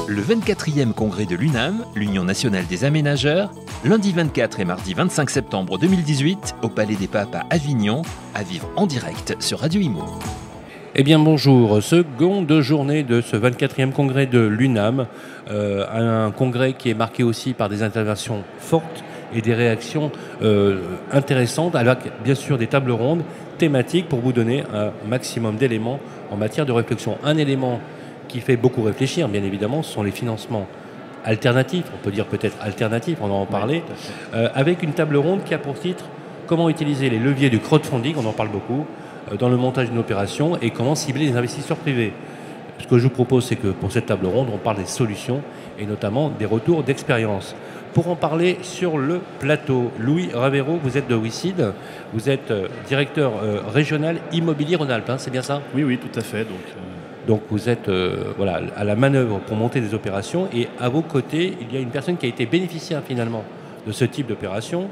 Le 24e congrès de l'UNAM, l'Union nationale des aménageurs, lundi 24 et mardi 25 septembre 2018 au Palais des Papes à Avignon, à vivre en direct sur Radio Imo. Eh bien bonjour, seconde journée de ce 24e congrès de l'UNAM, un congrès qui est marqué aussi par des interventions fortes et des réactions intéressantes, avec bien sûr des tables rondes thématiques pour vous donner un maximum d'éléments en matière de réflexion. Un élément qui fait beaucoup réfléchir, bien évidemment, ce sont les financements alternatifs, on peut dire peut-être alternatifs, on va en parler, avec une table ronde qui a pour titre « Comment utiliser les leviers du crowdfunding », on en parle beaucoup, dans le montage d'une opération et comment cibler les investisseurs privés. Ce que je vous propose, c'est que pour cette table ronde, on parle des solutions et notamment des retours d'expérience. Pour en parler sur le plateau, Louis Ravero, vous êtes de WICID, vous êtes directeur régional immobilier Rhône-Alpes, hein, c'est bien ça? Oui, tout à fait. Donc vous êtes voilà, à la manœuvre pour monter des opérations et à vos côtés, il y a une personne qui a été bénéficiaire finalement de ce type d'opération,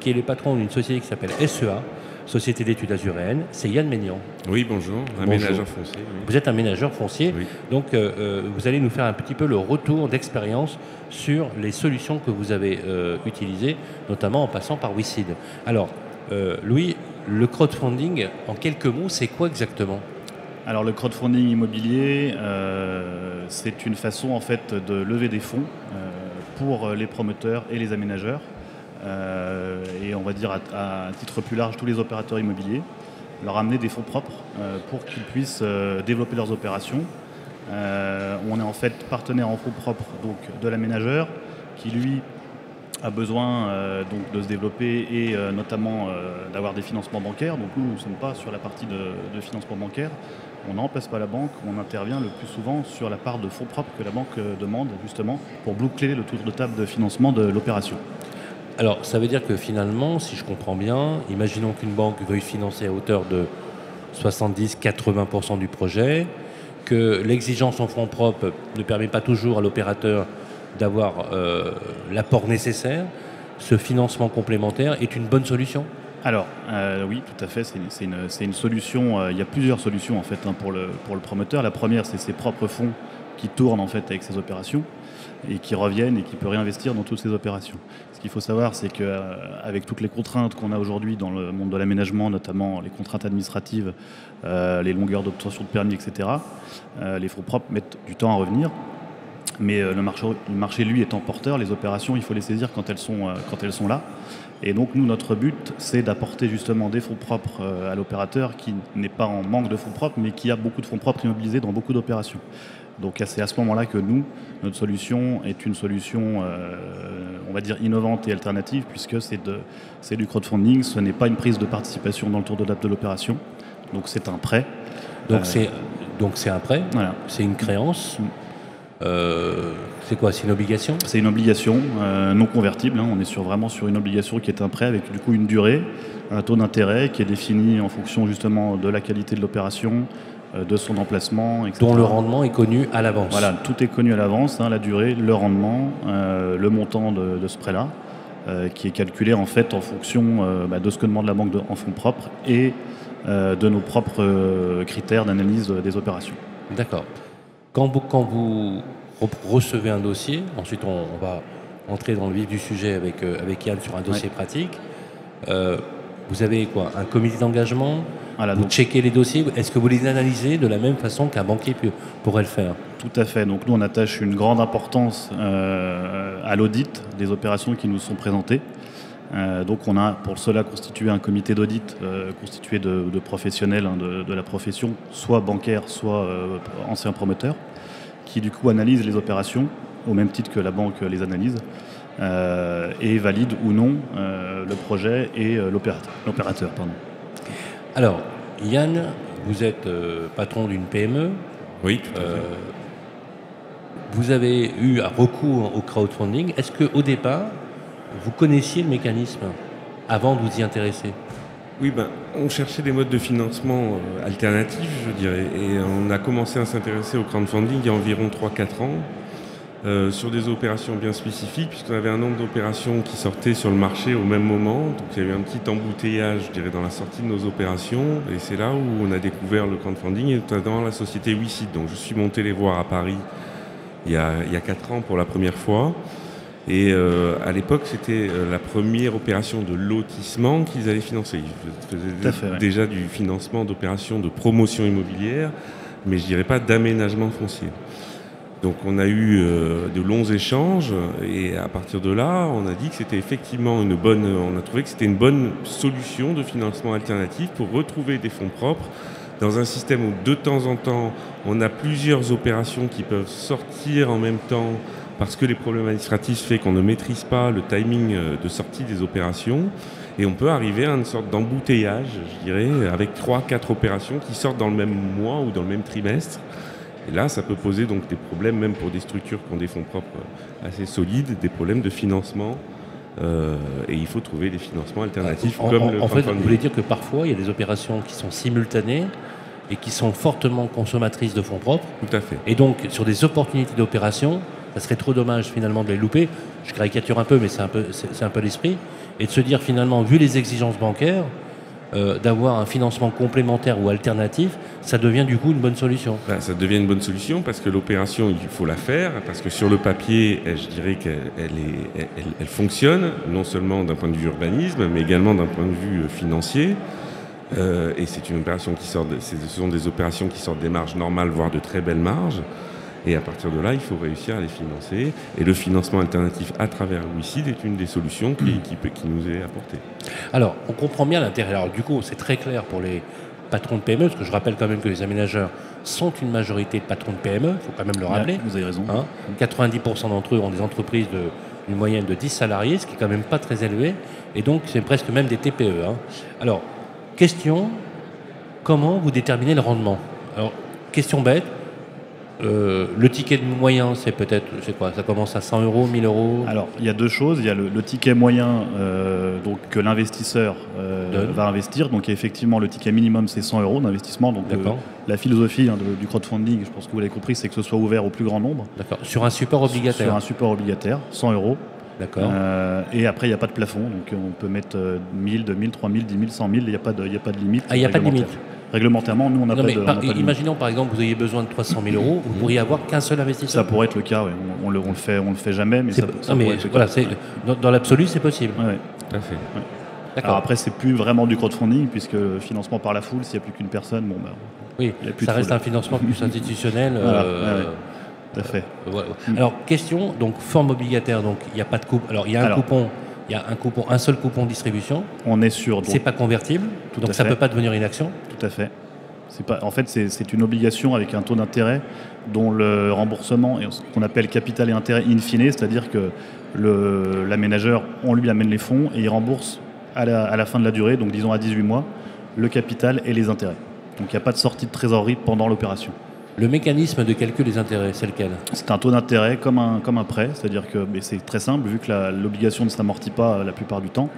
qui est le patron d'une société qui s'appelle SEA, Société d'études azuréennes, c'est Yann Maignan. Oui, bonjour, aménageur foncier. Oui. Vous êtes aménageur foncier, oui. Donc vous allez nous faire un petit peu le retour d'expérience sur les solutions que vous avez utilisées, notamment en passant par WICID. Alors, Louis, le crowdfunding, en quelques mots, c'est quoi exactement ? Alors le crowdfunding immobilier, c'est une façon en fait de lever des fonds pour les promoteurs et les aménageurs. Et on va dire à titre plus large tous les opérateurs immobiliers, leur amener des fonds propres pour qu'ils puissent développer leurs opérations. On est en fait partenaire en fonds propres donc, de l'aménageur qui lui a besoin donc, de se développer et notamment d'avoir des financements bancaires. Donc nous ne sommes pas sur la partie de financement bancaire. On n'en remplace pas la banque, on intervient le plus souvent sur la part de fonds propres que la banque demande justement pour boucler le tour de table de financement de l'opération. Alors, ça veut dire que finalement, si je comprends bien, imaginons qu'une banque veuille financer à hauteur de 70-80% du projet, que l'exigence en fonds propres ne permet pas toujours à l'opérateur d'avoir l'apport nécessaire. Ce financement complémentaire est une bonne solution ? Alors, oui, tout à fait, c'est une solution. Il y a plusieurs solutions en fait pour le promoteur. La première, c'est ses propres fonds qui tournent en fait avec ses opérations et qui reviennent et qui peut réinvestir dans toutes ces opérations. Ce qu'il faut savoir, c'est qu'avec toutes les contraintes qu'on a aujourd'hui dans le monde de l'aménagement, notamment les contraintes administratives, les longueurs d'obtention de permis, etc., les fonds propres mettent du temps à revenir. Mais le marché, lui, étant porteur, les opérations, il faut les saisir quand elles sont là. Et donc, nous, notre but, c'est d'apporter justement des fonds propres à l'opérateur qui n'est pas en manque de fonds propres, mais qui a beaucoup de fonds propres immobilisés dans beaucoup d'opérations. Donc, c'est à ce moment-là que notre solution est une solution, on va dire, innovante et alternative, puisque c'est du crowdfunding, ce n'est pas une prise de participation dans le tour de table de l'opération. Donc, c'est un prêt. Donc, c'est un prêt, voilà. C'est une créance. C'est quoi? C'est une obligation? C'est une obligation non convertible. On est vraiment sur une obligation qui est un prêt avec du coup une durée, un taux d'intérêt qui est défini en fonction justement de la qualité de l'opération, de son emplacement, etc. Dont le rendement est connu à l'avance. Voilà, tout est connu à l'avance, la durée, le rendement, le montant de ce prêt-là, qui est calculé en fait en fonction de ce que demande la banque en fonds propres et de nos propres critères d'analyse des opérations. D'accord. Quand vous recevez un dossier, ensuite on va entrer dans le vif du sujet avec Yann sur un dossier pratique, vous avez quoi? Un comité d'engagement? Voilà, vous checkez les dossiers. Est-ce que vous les analysez de la même façon qu'un banquier pourrait le faire? Tout à fait. Donc nous, on attache une grande importance à l'audit des opérations qui nous sont présentées. Donc on a pour cela constitué un comité d'audit constitué de professionnels de la profession, soit bancaires, soit anciens promoteurs, qui du coup analysent les opérations au même titre que la banque les analyse et valide ou non le projet et l'opérateur. Alors, Yann, vous êtes patron d'une PME. Oui, tout à fait. Vous avez eu un recours au crowdfunding. Est-ce qu'au départ, vous connaissiez le mécanisme avant de vous y intéresser? Oui, on cherchait des modes de financement alternatifs, je dirais. Et on a commencé à s'intéresser au crowdfunding il y a environ 3-4 ans, sur des opérations bien spécifiques, puisqu'on avait un nombre d'opérations qui sortaient sur le marché au même moment. Donc il y avait un petit embouteillage, je dirais, dans la sortie de nos opérations. Et c'est là où on a découvert le crowdfunding, et notamment la société WICID. Donc je suis monté les voir à Paris il y a 4 ans pour la première fois. Et à l'époque, c'était la première opération de lotissement qu'ils allaient financer. Ils faisaient déjà du financement d'opérations de promotion immobilière, mais je dirais pas d'aménagement foncier. Donc on a eu de longs échanges et à partir de là, on a dit que c'était effectivement on a trouvé que c'était une bonne solution de financement alternatif pour retrouver des fonds propres dans un système où de temps en temps, on a plusieurs opérations qui peuvent sortir en même temps parce que les problèmes administratifs font qu'on ne maîtrise pas le timing de sortie des opérations. Et on peut arriver à une sorte d'embouteillage, je dirais, avec 3-4 opérations qui sortent dans le même mois ou dans le même trimestre. Et là, ça peut poser donc des problèmes, même pour des structures qui ont des fonds propres assez solides, des problèmes de financement. Et il faut trouver des financements alternatifs comme le En fait, crowdfunding. vous voulez dire que parfois, il y a des opérations qui sont simultanées et qui sont fortement consommatrices de fonds propres. Tout à fait. Et donc, sur des opportunités d'opération, ça serait trop dommage finalement de les louper. Je caricature un peu, mais c'est un peu l'esprit. Et de se dire finalement, vu les exigences bancaires, d'avoir un financement complémentaire ou alternatif, ça devient du coup une bonne solution. Ça devient une bonne solution parce que l'opération, il faut la faire, parce que sur le papier, je dirais qu'elle fonctionne, non seulement d'un point de vue urbanisme, mais également d'un point de vue financier. Et c'est une opération ce sont des opérations qui sortent des marges normales, voire de très belles marges. Et à partir de là, il faut réussir à les financer. Et le financement alternatif à travers WICID est une des solutions qui nous est apportée. Alors, on comprend bien l'intérêt. Alors, du coup, c'est très clair pour les patrons de PME, parce que je rappelle quand même que les aménageurs sont une majorité de patrons de PME, il faut quand même le rappeler. Vous avez raison. 90% d'entre eux ont des entreprises d'une moyenne de 10 salariés, ce qui est quand même pas très élevé. Et donc, c'est presque même des TPE. Alors, question, comment vous déterminez le rendement? Alors, question bête. Le ticket moyen, c'est quoi? Ça commence à 100 euros, 1000 euros? Alors, il y a deux choses. Il y a le ticket moyen donc, que l'investisseur va investir. Donc, effectivement, le ticket minimum, c'est 100 euros d'investissement. Donc, la philosophie du crowdfunding, je pense que vous l'avez compris, c'est que ce soit ouvert au plus grand nombre. D'accord. Sur un support obligataire? Sur un support obligataire, 100 euros. D'accord. Et après, il n'y a pas de plafond. Donc, on peut mettre 1000, 2000, 3000, 10 000, 100 000. Il n'y a pas de limite. Ah, il n'y a pas de limite? Réglementairement, nous, on n'a pas de imaginons par exemple, vous ayez besoin de 300 000 euros, vous pourriez avoir qu'un seul investisseur. Ça pourrait être le cas, oui. On le fait jamais, mais ça pourrait être le cas. Dans l'absolu, c'est possible. Oui, tout à fait. Ouais. Alors après, c'est plus vraiment du crowdfunding, puisque financement par la foule, s'il n'y a plus qu'une personne, oui, ça reste un financement plus institutionnel. Tout à fait. Voilà. Alors, question, donc forme obligataire, donc il n'y a pas de coupon. Alors, il y a un seul coupon de distribution. On est sûr. C'est pas convertible, donc ça ne peut pas devenir une action. Tout à fait. En fait, c'est une obligation avec un taux d'intérêt dont le remboursement est ce qu'on appelle capital et intérêt in fine, c'est-à-dire que l'aménageur, on lui amène les fonds et il rembourse à la fin de la durée, donc disons à 18 mois, le capital et les intérêts. Donc il n'y a pas de sortie de trésorerie pendant l'opération. Le mécanisme de calcul des intérêts, c'est lequel? C'est un taux d'intérêt comme un prêt, c'est-à-dire que c'est très simple, vu que l'obligation ne s'amortit pas la plupart du temps.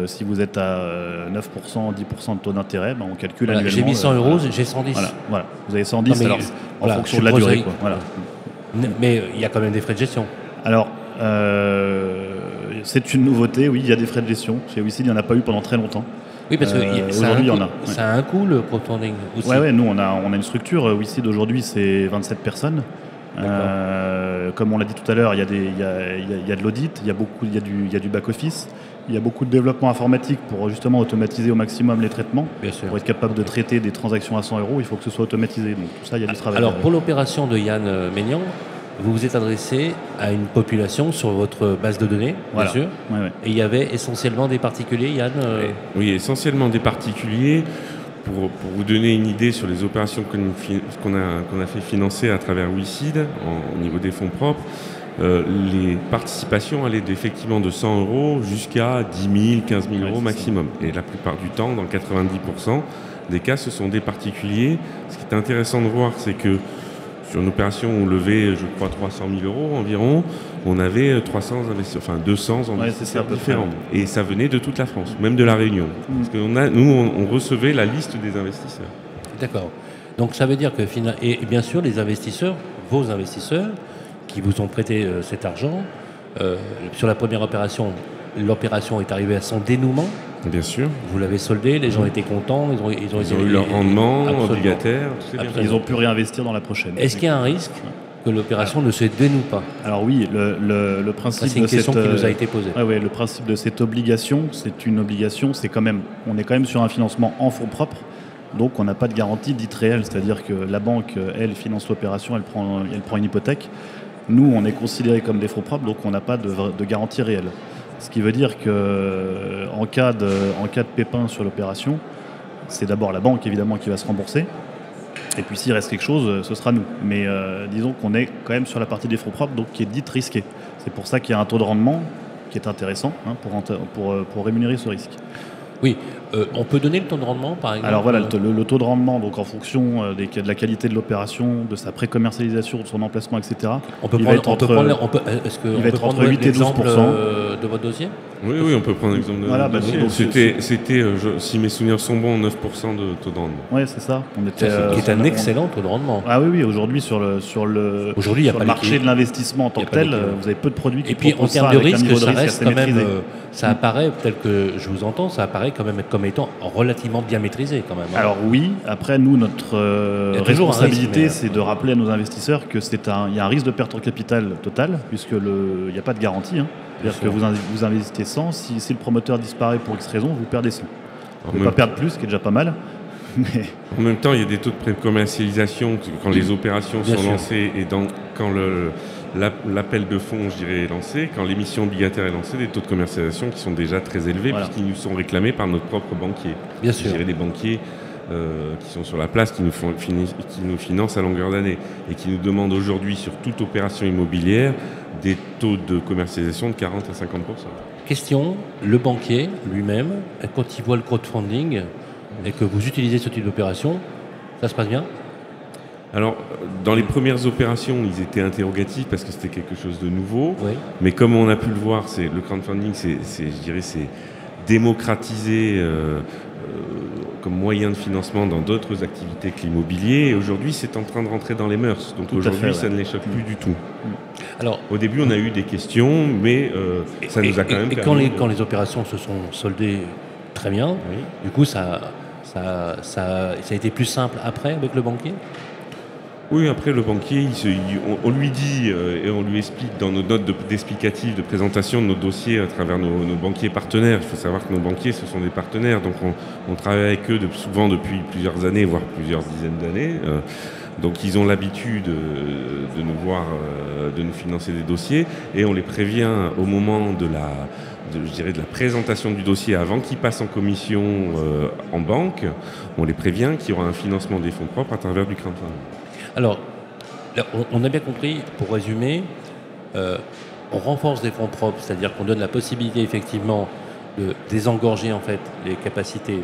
Si vous êtes à 9%, 10% de taux d'intérêt, on calcule annuellement. J'ai mis 100 euros, j'ai 110. Voilà. Vous avez 110 en fonction de la durée. Voilà. Mais il y a quand même des frais de gestion. Alors, c'est une nouveauté, oui, il y a des frais de gestion. Chez WICID, il n'y en a pas eu pendant très longtemps. Oui, parce qu'aujourd'hui, il y en a. Ça a un coût, le crowdfunding aussi. Oui, nous, on a une structure. WICID, aujourd'hui, c'est 27 personnes. Comme on l'a dit tout à l'heure, il y a de l'audit, il y a du back-office, il y a beaucoup de développement informatique pour justement automatiser au maximum les traitements. Pour être capable de traiter des transactions à 100 euros, il faut que ce soit automatisé. Donc tout ça, il y a du travail. Alors, pour l'opération de Yann Maignan, vous vous êtes adressé à une population sur votre base de données, bien sûr. Et il y avait essentiellement des particuliers, Yann Oui, essentiellement des particuliers. Pour vous donner une idée sur les opérations qu'on a fait financer à travers WICID au niveau des fonds propres, les participations allaient effectivement de 100 euros jusqu'à 10 000, 15 000 euros maximum. Et la plupart du temps, dans 90% des cas, ce sont des particuliers. Ce qui est intéressant de voir, c'est que sur une opération où on levait, je crois, 300 000 euros environ, on avait 200 investisseurs différents. Et ça venait de toute la France, même de La Réunion. Parce que on recevait la liste des investisseurs. D'accord. Donc ça veut dire que, et bien sûr, les investisseurs, vos investisseurs, qui vous ont prêté cet argent, sur la première opération, l'opération est arrivée à son dénouement. Bien sûr. Vous l'avez soldé, les gens étaient contents, ils ont eu leur rendement obligataire. Ils ont pu réinvestir dans la prochaine. Est-ce qu'il y a un risque que l'opération ne se dénoue pas? Alors oui, le principe c'est une de question cette, qui nous a été posée. ouais, le principe de cette obligation, c'est une obligation, on est quand même sur un financement en fonds propres, donc on n'a pas de garantie dite réelle, c'est-à-dire que la banque, elle, finance l'opération, elle prend une hypothèque. Nous, on est considérés comme des fonds propres, donc on n'a pas de garantie réelle. Ce qui veut dire qu'en cas de pépin sur l'opération, c'est d'abord la banque, évidemment, qui va se rembourser. Et puis s'il reste quelque chose, ce sera nous. Mais disons qu'on est quand même sur la partie des fonds propres, donc qui est dite risquée. C'est pour ça qu'il y a un taux de rendement qui est intéressant pour rémunérer ce risque. Oui, on peut donner le taux de rendement, par exemple? Alors voilà, le taux de rendement, donc en fonction de la qualité de l'opération, de sa pré-commercialisation, de son emplacement, etc. On peut il prendre, va être entre 8 et 12%. De votre dossier? Oui, on peut prendre l'exemple de voilà, notre dossier. C'était, si mes souvenirs sont bons, 9% de taux de rendement. Oui, c'est ça. Qui est un excellent taux de rendement. Ah oui, aujourd'hui sur le marché de l'investissement en tant que tel, vous avez peu de produits qui proposent ça. Et puis en termes de risque, ça reste reste quand même, ça apparaît, tel que je vous entends, ça apparaît quand même comme étant relativement bien maîtrisé quand même. Alors oui, après nous, notre responsabilité, c'est de rappeler à nos investisseurs que il y a un risque de perte en capital total, puisque il n'y a pas de garantie. C'est-à-dire que vous investissez 100, si le promoteur disparaît pour X raison, vous perdez 100. Vous ne pouvez pas perdre plus, ce qui est déjà pas mal. Mais... En même temps, il y a des taux de pré-commercialisation quand les opérations sont lancées et quand l'appel de fonds, je dirais, est lancé, quand l'émission obligataire est lancée, des taux de commercialisation qui sont déjà très élevés puisqu'ils nous sont réclamés par notre propre banquier. Bien sûr. Je dirais des banquiers qui sont sur la place, qui nous financent à longueur d'année et qui nous demandent aujourd'hui sur toute opération immobilière des taux de commercialisation de 40 à 50%. Question, le banquier lui-même, quand il voit le crowdfunding et que vous utilisez ce type d'opération, ça se passe bien? Alors, dans les premières opérations, ils étaient interrogatifs parce que c'était quelque chose de nouveau. Oui. Mais comme on a pu le voir, le crowdfunding, c'est démocratisé comme moyen de financement dans d'autres activités que l'immobilier. Et aujourd'hui, c'est en train de rentrer dans les mœurs. Donc aujourd'hui, ça ne les choque plus du tout. Alors, au début, on a eu des questions, mais ça nous a quand même permis... Et quand les opérations se sont soldées très bien, du coup, ça a été plus simple après avec le banquier? Oui, après le banquier, on lui dit et on lui explique dans nos notes d'explicatif, de présentation de nos dossiers à travers nos banquiers partenaires. Il faut savoir que nos banquiers, ce sont des partenaires, donc on travaille avec eux souvent depuis plusieurs années, voire plusieurs dizaines d'années. Donc ils ont l'habitude de nous voir, de nous financer des dossiers, et on les prévient au moment de la présentation du dossier, avant qu'il passe en commission en banque. On les prévient qu'il y aura un financement des fonds propres à travers du crowdfunding. Alors, on a bien compris, pour résumer, on renforce des fonds propres, c'est-à-dire qu'on donne la possibilité effectivement de désengorger en fait les capacités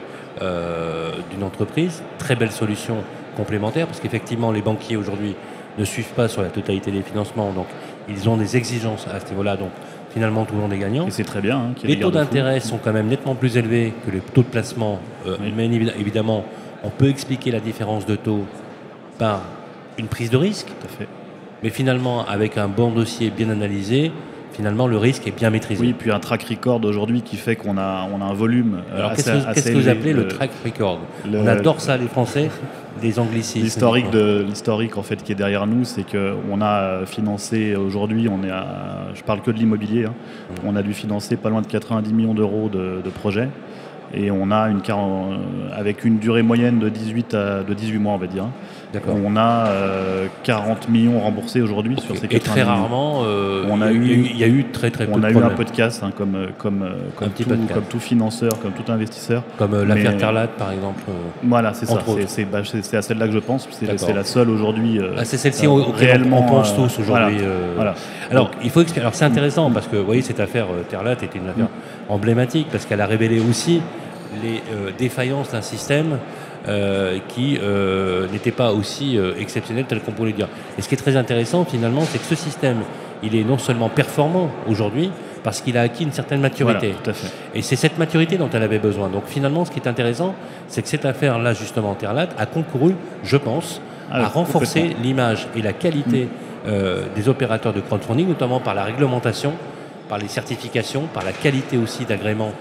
d'une entreprise. Très belle solution complémentaire, parce qu'effectivement les banquiers aujourd'hui ne suivent pas sur la totalité des financements, donc ils ont des exigences à ce niveau-là, donc finalement tout le monde est gagnant. Et c'est très bien. Les taux d'intérêt sont quand même nettement plus élevés que les taux de placement, mais évidemment on peut expliquer la différence de taux par une prise de risque. Tout à fait. Mais finalement, avec un bon dossier bien analysé, finalement, le risque est bien maîtrisé. Oui, puis un track record aujourd'hui qui fait qu'on a un volume Alors, assez qu'est-ce que vous appelez le track record? On adore ça, les Français, les anglicismes. L'historique, en fait, qui est derrière nous, c'est qu'on a financé aujourd'hui, je parle que de l'immobilier, on a dû financer pas loin de 90 millions d'euros de projets. Et on a avec une durée moyenne de 18 mois, on va dire. On a 40 millions remboursés aujourd'hui sur ces 90 millions. Et très rarement, il y a eu très peu de problèmes. On a eu un peu de casse, comme tout financeur, comme tout investisseur. Comme l'affaire Terlat, par exemple. Voilà, c'est ça. C'est à celle-là que je pense. C'est la seule aujourd'hui. C'est celle-ci réellement. On pense tous aujourd'hui. Voilà. Alors, alors c'est intéressant parce que, vous voyez, cette affaire Terlat était une affaire emblématique parce qu'elle a révélé aussi les défaillances d'un système qui n'était pas aussi exceptionnel tel qu'on pourrait le dire. Et ce qui est très intéressant finalement, c'est que ce système, il est non seulement performant aujourd'hui, parce qu'il a acquis une certaine maturité. Voilà, tout à fait. Et c'est cette maturité dont elle avait besoin. Donc finalement, ce qui est intéressant, c'est que cette affaire-là, justement, Terlat, a concouru, je pense, à renforcer l'image et la qualité des opérateurs de crowdfunding, notamment par la réglementation, par les certifications, par la qualité aussi d'agrément.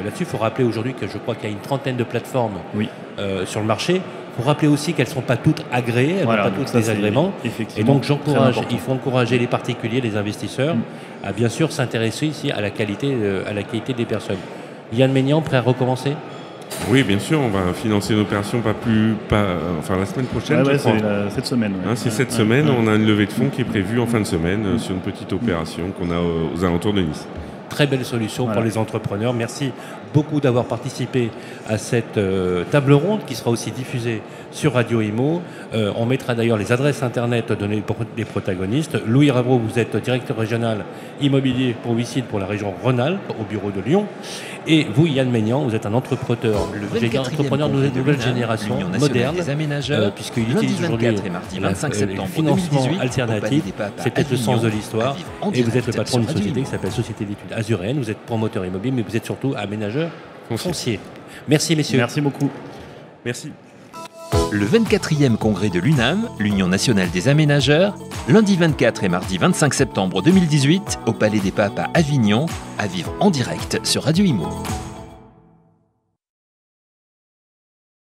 Là-dessus, il faut rappeler aujourd'hui que je crois qu'il y a une trentaine de plateformes sur le marché Il faut rappeler aussi qu'elles ne sont pas toutes agréées, elles n'ont pas toutes les agréments. Et donc il faut encourager les particuliers, les investisseurs, à bien sûr s'intéresser ici à la qualité des personnes. Yann Maignan, prêt à recommencer? Oui, bien sûr, on va financer une opération la semaine prochaine. C'est cette semaine. C'est cette semaine, on a une levée de fonds qui est prévue en fin de semaine sur une petite opération qu'on a aux alentours de Nice. Très belle solution pour les entrepreneurs. Merci beaucoup d'avoir participé à cette table ronde qui sera aussi diffusée sur Radio Imo. On mettra d'ailleurs les adresses internet données des protagonistes. Louis Ravreau, vous êtes directeur régional immobilier pour WICID pour la région Rhône-Alpes au bureau de Lyon. Et vous, Yann Maignan, vous êtes un entrepreneur de nouvelle génération, moderne, puisqu'il utilise aujourd'hui le financement alternatif. C'est peut-être le sens de l'histoire. Et vous êtes le patron d'une société qui s'appelle Société d'études Azuréenne. Vous êtes promoteur immobilier, mais vous êtes surtout aménageur foncier. Merci, messieurs. Merci beaucoup. Merci. Le 24e congrès de l'UNAM, l'Union nationale des aménageurs, lundi 24 et mardi 25 septembre 2018 au Palais des Papes à Avignon, à vivre en direct sur Radio Imo.